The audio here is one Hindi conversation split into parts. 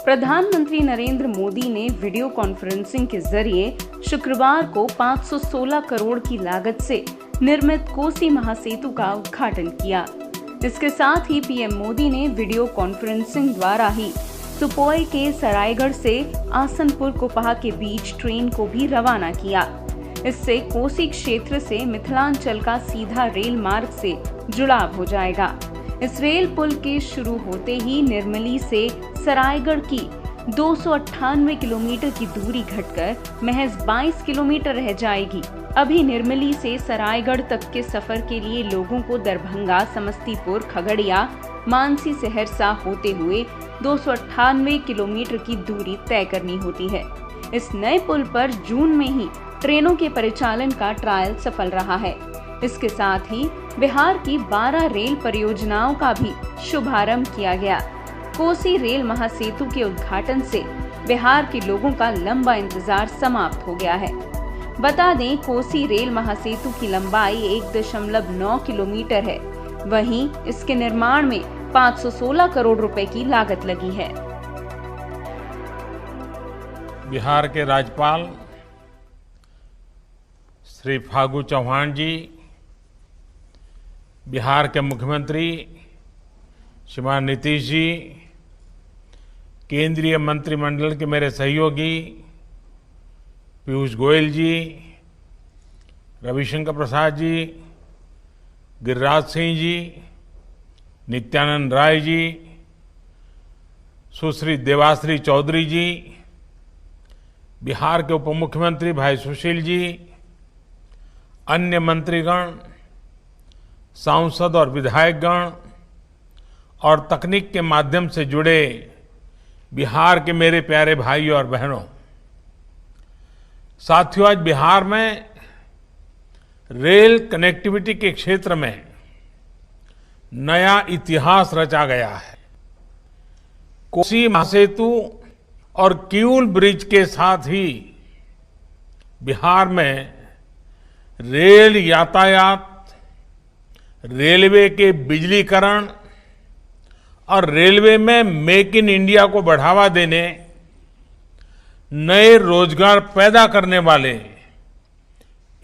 प्रधानमंत्री नरेंद्र मोदी ने वीडियो कॉन्फ्रेंसिंग के जरिए शुक्रवार को 516 करोड़ की लागत से निर्मित कोसी महासेतु का उद्घाटन किया। इसके साथ ही पीएम मोदी ने वीडियो कॉन्फ्रेंसिंग द्वारा ही सुपोई के सरायगढ़ से आसनपुर कुपहा के बीच ट्रेन को भी रवाना किया। इससे कोसी क्षेत्र से मिथिलांचल का सीधा रेल मार्ग से जुड़ाव हो जाएगा। इस रेल पुल के शुरू होते ही निर्मली से सरायगढ़ की 298 किलोमीटर की दूरी घटकर महज 22 किलोमीटर रह जाएगी। अभी निर्मली से सरायगढ़ तक के सफर के लिए लोगों को दरभंगा, समस्तीपुर, खगड़िया, मानसी, सहरसा होते हुए 298 किलोमीटर की दूरी तय करनी होती है। इस नए पुल पर जून में ही ट्रेनों के परिचालन का ट्रायल सफल रहा है। इसके साथ ही बिहार की 12 रेल परियोजनाओं का भी शुभारंभ किया गया। कोसी रेल महासेतु के उद्घाटन से बिहार के लोगों का लंबा इंतजार समाप्त हो गया है। बता दें, कोसी रेल महासेतु की लंबाई 1.9 किलोमीटर है। वहीं इसके निर्माण में 516 करोड़ रुपए की लागत लगी है। बिहार के राज्यपाल श्री फागू चौहान जी, बिहार के मुख्यमंत्री श्रीमान नीतीश जी, केंद्रीय मंत्रिमंडल के मेरे सहयोगी पीयूष गोयल जी, रविशंकर प्रसाद जी, गिरिराज सिंह जी, नित्यानंद राय जी, सुश्री देवाश्री चौधरी जी, बिहार के उप मुख्यमंत्री भाई सुशील जी, अन्य मंत्रीगण, सांसद और विधायकगण और तकनीक के माध्यम से जुड़े बिहार के मेरे प्यारे भाइयों और बहनों, साथियों, आज बिहार में रेल कनेक्टिविटी के क्षेत्र में नया इतिहास रचा गया है। कोसी महासेतु और किऊल ब्रिज के साथ ही बिहार में रेल यातायात, रेलवे के बिजलीकरण और रेलवे में मेक इन इंडिया को बढ़ावा देने, नए रोजगार पैदा करने वाले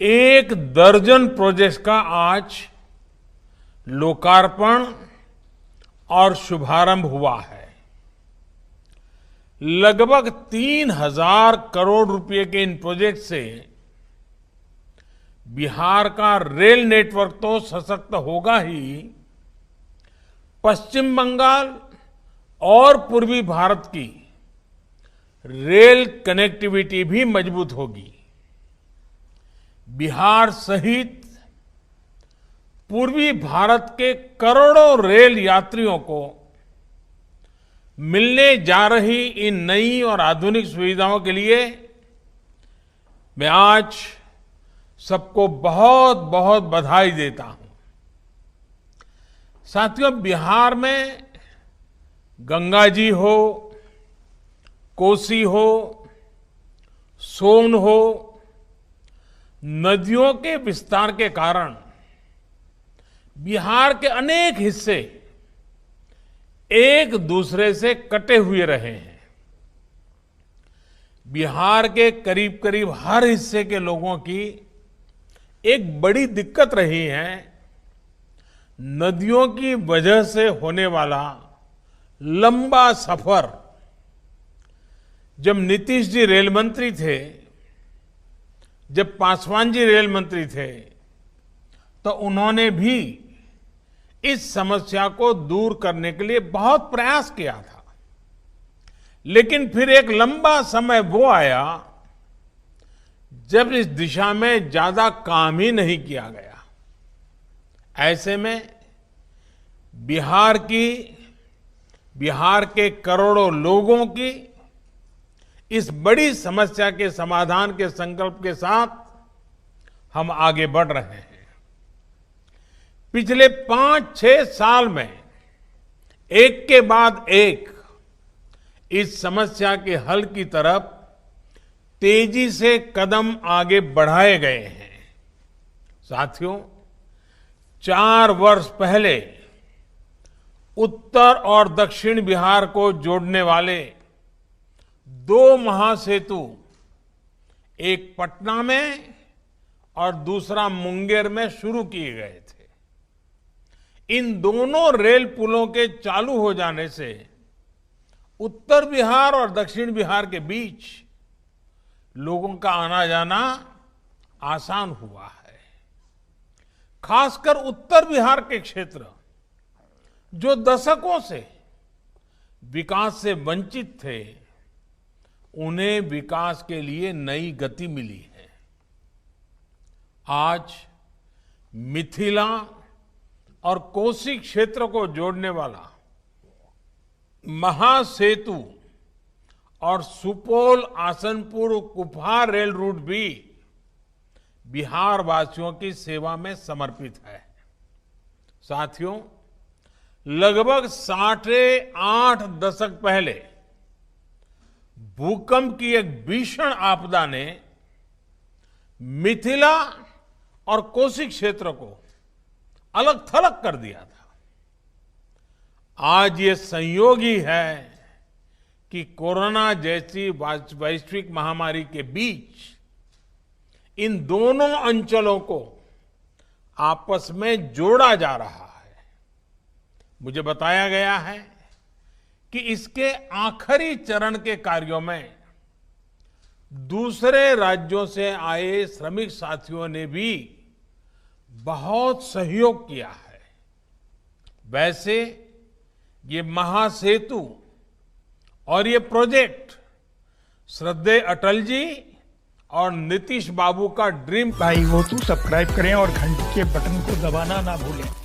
1 दर्जन प्रोजेक्ट्स का आज लोकार्पण और शुभारंभ हुआ है। लगभग 3000 करोड़ रुपए के इन प्रोजेक्ट से बिहार का रेल नेटवर्क तो सशक्त होगा ही, पश्चिम बंगाल और पूर्वी भारत की रेल कनेक्टिविटी भी मजबूत होगी। बिहार सहित पूर्वी भारत के करोड़ों रेल यात्रियों को मिलने जा रही इन नई और आधुनिक सुविधाओं के लिए मैं आज सबको बहुत बहुत बधाई देता हूं। साथियों, बिहार में गंगा जी हो, कोसी हो, सोन हो, नदियों के विस्तार के कारण बिहार के अनेक हिस्से एक दूसरे से कटे हुए रहे हैं। बिहार के करीब करीब हर हिस्से के लोगों की एक बड़ी दिक्कत रही है नदियों की वजह से होने वाला लंबा सफर। जब नीतीश जी रेल मंत्री थे, जब पासवान जी रेल मंत्री थे, तो उन्होंने भी इस समस्या को दूर करने के लिए बहुत प्रयास किया था। लेकिन फिर एक लंबा समय वो आया जब इस दिशा में ज्यादा काम ही नहीं किया गया। ऐसे में बिहार के करोड़ों लोगों की इस बड़ी समस्या के समाधान के संकल्प के साथ हम आगे बढ़ रहे हैं। पिछले 5-6 साल में एक के बाद एक इस समस्या के हल की तरफ तेजी से कदम आगे बढ़ाए गए हैं। साथियों, 4 वर्ष पहले उत्तर और दक्षिण बिहार को जोड़ने वाले दो महासेतु, एक पटना में और दूसरा मुंगेर में शुरू किए गए थे। इन दोनों रेल पुलों के चालू हो जाने से उत्तर बिहार और दक्षिण बिहार के बीच लोगों का आना जाना आसान हुआ है। खासकर उत्तर बिहार के क्षेत्र जो दशकों से विकास से वंचित थे, उन्हें विकास के लिए नई गति मिली है। आज मिथिला और कोसी क्षेत्र को जोड़ने वाला महासेतु और सुपौल आसनपुर कुपहा रेल रूट भी बिहार वासियों की सेवा में समर्पित है। साथियों, लगभग 8.5 दशक पहले भूकंप की एक भीषण आपदा ने मिथिला और कोसी क्षेत्र को अलग थलग कर दिया था। आज ये संयोग ही है कि कोरोना जैसी वैश्विक महामारी के बीच इन दोनों अंचलों को आपस में जोड़ा जा रहा है। मुझे बताया गया है कि इसके आखिरी चरण के कार्यों में दूसरे राज्यों से आए श्रमिक साथियों ने भी बहुत सहयोग किया है। वैसे ये महासेतु और ये प्रोजेक्ट श्रद्धेय अटल जी और नीतीश बाबू का ड्रीम। भाई वो तू सब्सक्राइब करें और घंटी के बटन को दबाना ना भूलें।